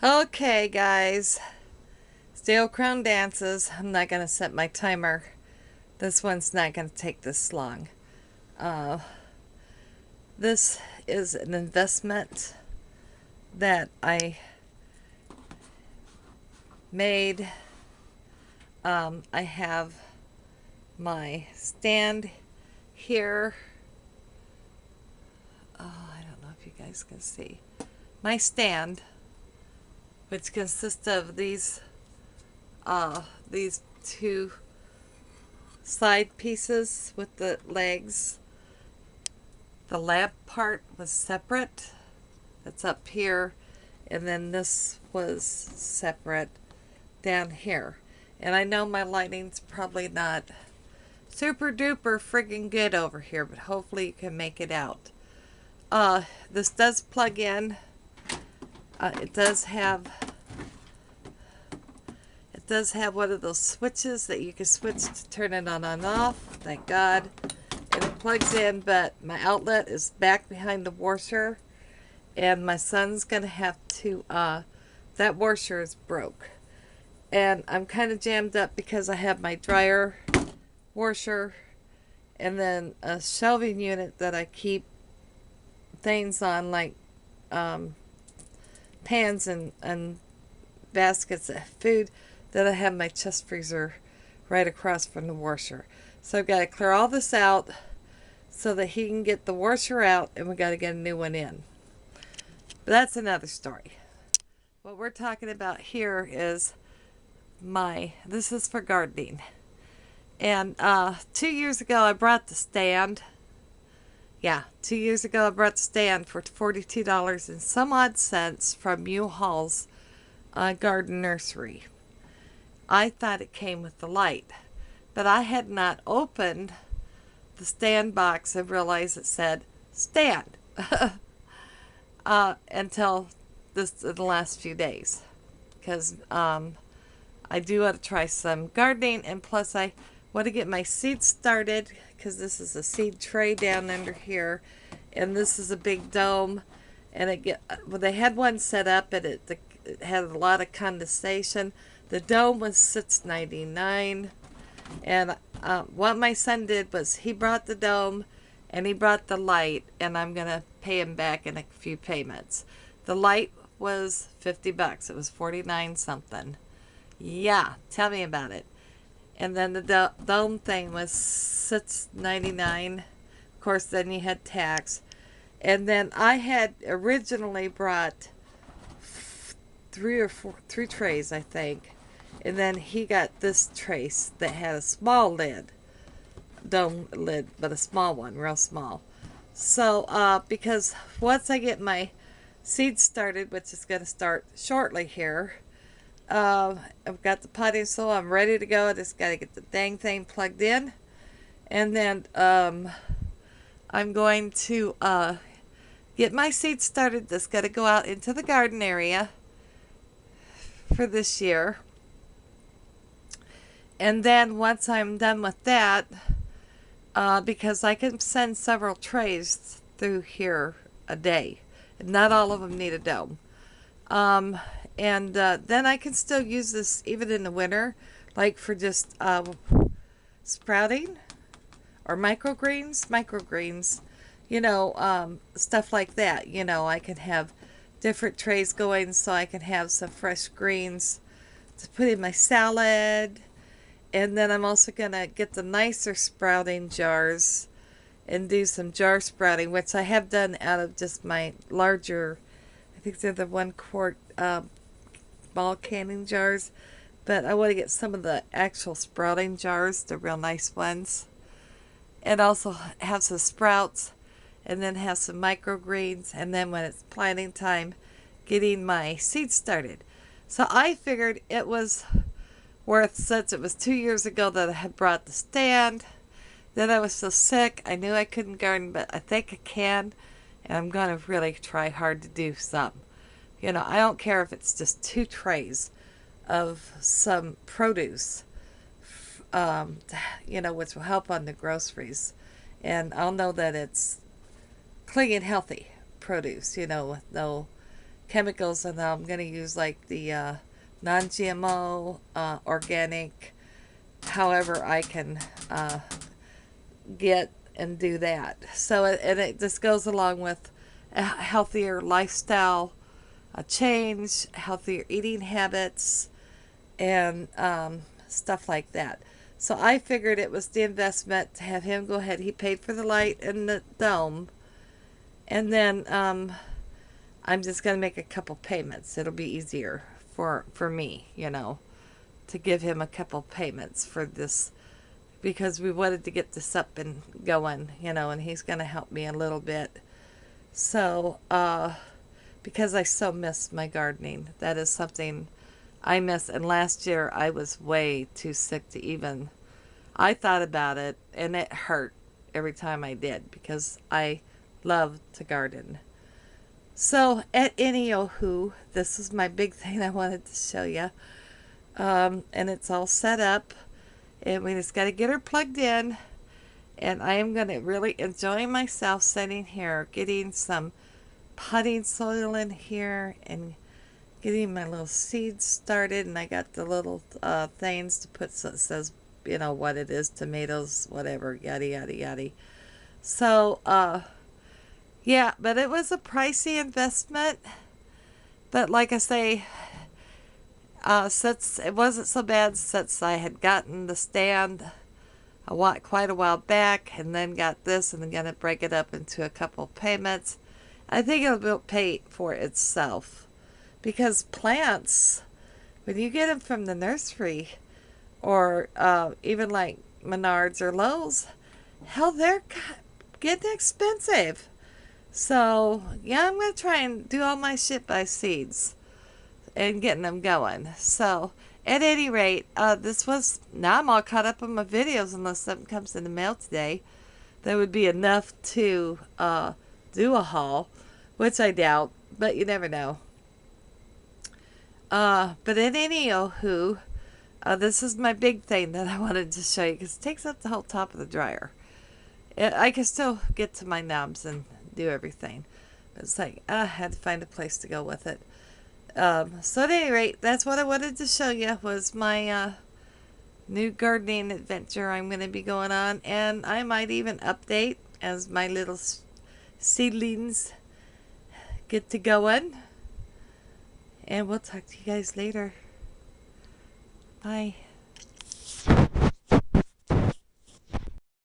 Okay, guys. Steel Crown Dances. I'm not going to set my timer. This one's not going to take this long. Uh, this is an investment that I made. I have my stand here. Oh, I don't know if you guys can see. My stand, which consists of these two side pieces with the legs. The lab part was separate. That's up here. And then this was separate down here. And I know my lighting's probably not super duper friggin' good over here, but hopefully you can make it out. This does plug in. It does have one of those switches that you can switch to turn it on and off. Thank God. And it plugs in, but my outlet is back behind the washer. And my son's going to have to, that washer is broke. And I'm kind of jammed up because I have my dryer, washer, and then a shelving unit that I keep things on, like pans and baskets of food, that I have my chest freezer right across from the washer. So I've got to clear all this out so that he can get the washer out, and we got to get a new one in. But that's another story. What we're talking about here is this is for gardening. And 2 years ago I brought the stand. Yeah, 2 years ago I brought the stand for $42 and some odd cents from U-Haul's garden nursery. I thought it came with the light, but I had not opened the stand box and realized it said stand until the last few days, because I do want to try some gardening, and plus I want to get my seeds started, because this is a seed tray down under here, and this is a big dome, and they had one set up, and it had a lot of condensation. The dome was $6.99, and what my son did was he brought the dome and he brought the light, and I'm gonna pay him back in a few payments. The light was $50. It was 49 something. Yeah, tell me about it. And then the dome thing was $6.99. Of course, then you had tax. And then I had originally brought three trays, I think. And then he got this trace that had a small lid, dome lid, but a small one, real small. So, because once I get my seeds started, which is going to start shortly here, I've got the potting soil. I'm ready to go. I just got to get the dang thing plugged in. And then I'm going to get my seeds started. Just got to go out into the garden area for this year. And then once I'm done with that, because I can send several trays through here a day, and not all of them need a dome. And then I can still use this even in the winter, like for just sprouting or microgreens, stuff like that. I can have different trays going, so I can have some fresh greens to put in my salad. And then I'm also going to get the nicer sprouting jars and do some jar sprouting, which I have done out of just my larger, I think they're the 1 quart ball canning jars. But I want to get some of the actual sprouting jars, the real nice ones. And also have some sprouts, and then have some microgreens, and then when it's planting time, getting my seeds started. So I figured it was worth, since it was 2 years ago that I had brought the stand. Then I was so sick, I knew I couldn't garden, but I think I can, and I'm going to really try hard to do some. I don't care if it's just 2 trays of some produce, which will help on the groceries. And I'll know that it's clean and healthy produce, with no chemicals, and I'm going to use like the non-GMO, organic, however I can get and do that. So and it just goes along with a healthier lifestyle, a change, healthier eating habits, and stuff like that. So I figured it was the investment to have him go ahead. He paid for the light and the dome, and then I'm just going to make a couple payments. It'll be easier for me, to give him a couple payments for this, because we wanted to get this up and going, and he's going to help me a little bit. So, because I so miss my gardening. That is something I miss. And last year I was way too sick to even, I thought about it, and it hurt every time I did, because I love to garden. So at anywho, this is my big thing I wanted to show you. And it's all set up, and we just got to get her plugged in. And I am going to really enjoy myself sitting here, getting some potting soil in here and getting my little seeds started. And I got the little things to put, so it says, what it is, tomatoes, whatever, yada, yada, yada. So, yeah, but it was a pricey investment. But like I say, since it wasn't so bad, since I had gotten the stand quite a while back, and then got this, and then going to break it up into a couple payments, I think it'll pay for itself. Because plants, when you get them from the nursery, or even like Menards or Lowe's, hell, they're getting expensive. So, yeah, I'm going to try and do all my shit by seeds and getting them going. So, at any rate, now I'm all caught up on my videos, unless something comes in the mail today. That would be enough to do a haul, which I doubt, but you never know. But at anywho, this is my big thing that I wanted to show you, because it takes up the whole top of the dryer. I can still get to my knobs and do everything. But it's like, I had to find a place to go with it. So at any rate, that's what I wanted to show you, was my new gardening adventure I'm going to be going on. And I might even update as my little seedlings get to going. And we'll talk to you guys later. Bye.